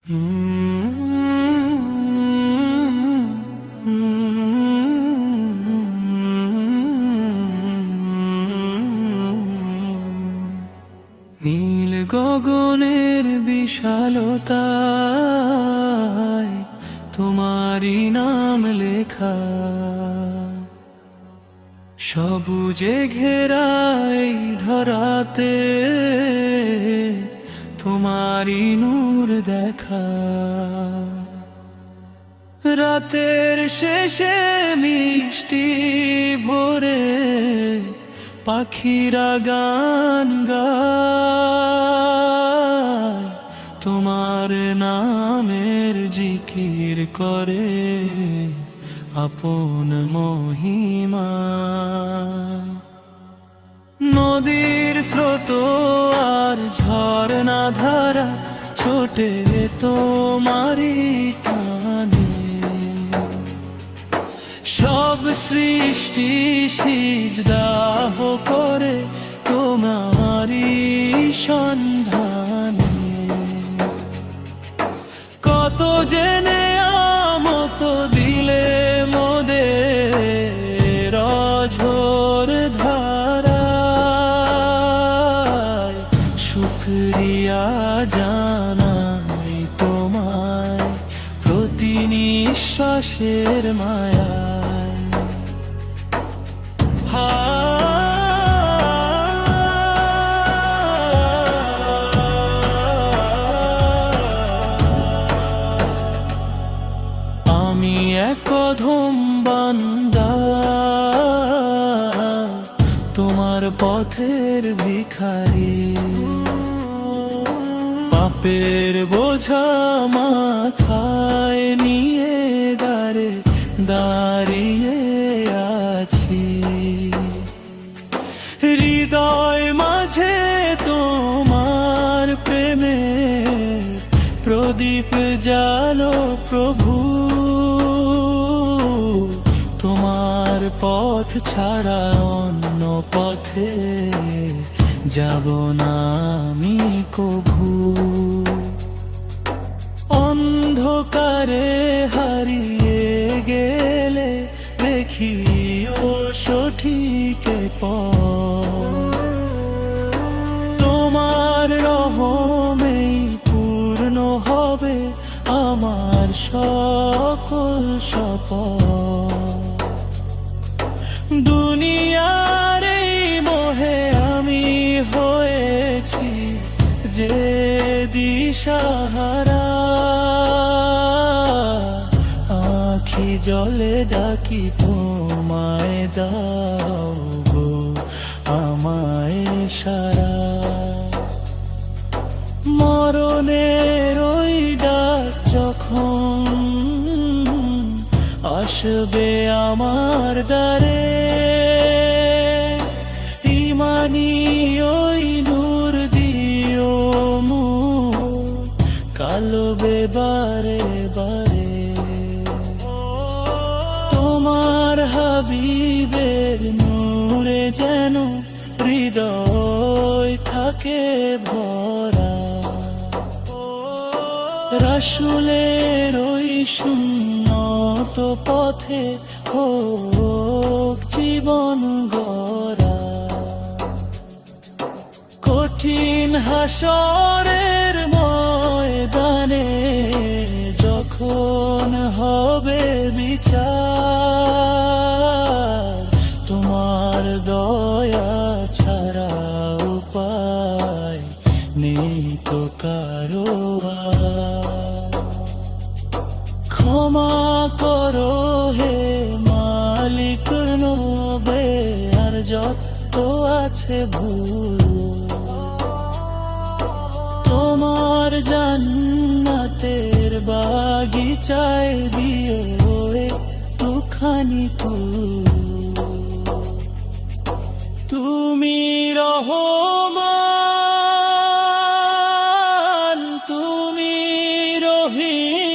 নীল গগনের বিশালতায় তোমারই নাম লেখা, সবুজে ঘেরা এই ধরাতে তোমারই নূর দেখা। রাতের শেষে মিষ্টি ভোরে পাখিরা গান গায়, তোমার নামের জিকির করে আপন মহিমা। নদীর স্রোত আর ঝরনা ধারা ছোটে তোমারই টানে, সব সৃষ্টি সিজদাহ করে তোমারই সন্ধানে। কত জেনে আমত দিলে মোদের অঝোর ধারায়, শুকরিয়া জানাই তোমায় প্রতি নিঃশ্বাসের মায়া। আমি এক অধম বান্দা, তোমার পথের ভিখারি, পাপের বোঝা মাথায় নিয়ে দাঁড়ে দাঁড়িয়ে আছি। হৃদয় মাঝে তোমার প্রেমে প্রদীপ জালো প্রভু, তোমার পথ ছাড়া অন্য পথে যাব না আমি কভু। অন্ধকারে হারিয়ে গেলে দেখি ও সঠিক পথ, তোমার রহমেই পূর্ণ হবে আমার সকল শপথ। দুনিয়ার এই মোহে আমি হয়েছি যে দিশাহারা, আখি জলে ডাকি তোমায় দাও গো আমায় সারা। মরণের ওই ডাক যখন আসবে আমার দ্বারে, ইমানি ওই নূর দিও কালবে বারে বারে। তোমার হাবিবের নূরে যেন হৃদয় থাকে ভরা, রাসূলের ওই সুন্নত পথে হোক জীবন গড়া। কঠিন হাসরের ময়দানে যখন হবে বিচার, তোমার দয়া ছাড়া উপায় নেই তো কারো। ক্ষমা করো হে মালিক নবে আর যত আছে ভুল, তোমার জান্নাতের বাগিচায় দিও একটুখানি তুমি রহমান, তুমি রহিম।